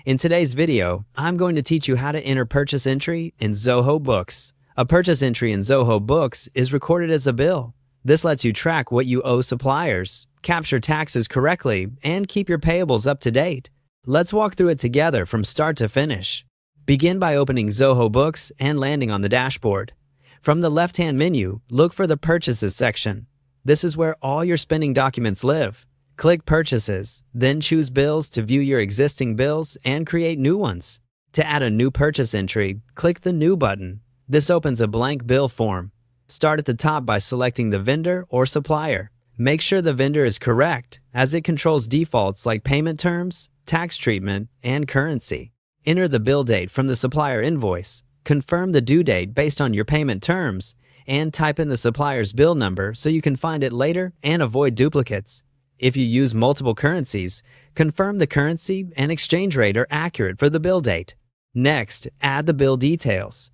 In today's video, I'm going to teach you how to enter purchase entry in Zoho Books. A purchase entry in Zoho Books is recorded as a bill. This lets you track what you owe suppliers, capture taxes correctly, and keep your payables up to date. Let's walk through it together from start to finish. Begin by opening Zoho Books and landing on the dashboard. From the left-hand menu, look for the Purchases section. This is where all your spending documents live. Click Purchases, then choose Bills to view your existing bills and create new ones. To add a new purchase entry, click the New button. This opens a blank bill form. Start at the top by selecting the vendor or supplier. Make sure the vendor is correct, as it controls defaults like payment terms, tax treatment, and currency. Enter the bill date from the supplier invoice. Confirm the due date based on your payment terms, and type in the supplier's bill number so you can find it later and avoid duplicates. If you use multiple currencies, confirm the currency and exchange rate are accurate for the bill date. Next, add the bill details.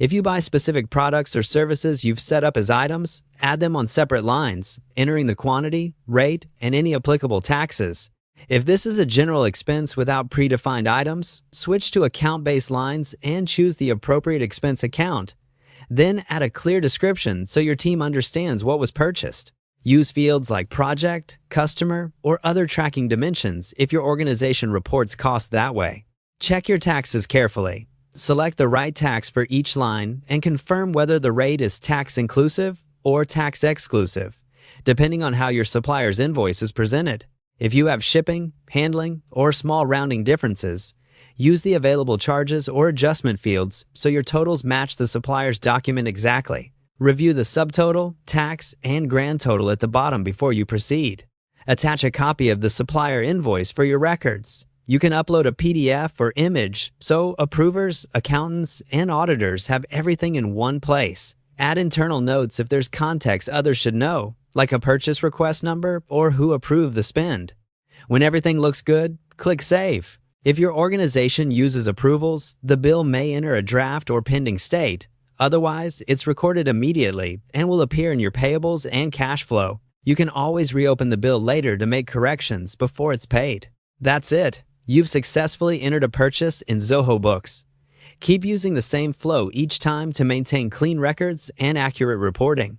If you buy specific products or services you've set up as items, add them on separate lines, entering the quantity, rate, and any applicable taxes. If this is a general expense without predefined items, switch to account-based lines and choose the appropriate expense account. Then add a clear description so your team understands what was purchased. Use fields like project, customer, or other tracking dimensions if your organization reports costs that way. Check your taxes carefully. Select the right tax for each line and confirm whether the rate is tax inclusive or tax exclusive, depending on how your supplier's invoice is presented. If you have shipping, handling, or small rounding differences, use the available charges or adjustment fields so your totals match the supplier's document exactly. Review the subtotal, tax, and grand total at the bottom before you proceed. Attach a copy of the supplier invoice for your records. You can upload a PDF or image so approvers, accountants, and auditors have everything in one place. Add internal notes if there's context others should know, like a purchase request number or who approved the spend. When everything looks good, click Save. If your organization uses approvals, the bill may enter a draft or pending state. Otherwise, it's recorded immediately and will appear in your payables and cash flow. You can always reopen the bill later to make corrections before it's paid. That's it. You've successfully entered a purchase in Zoho Books. Keep using the same flow each time to maintain clean records and accurate reporting.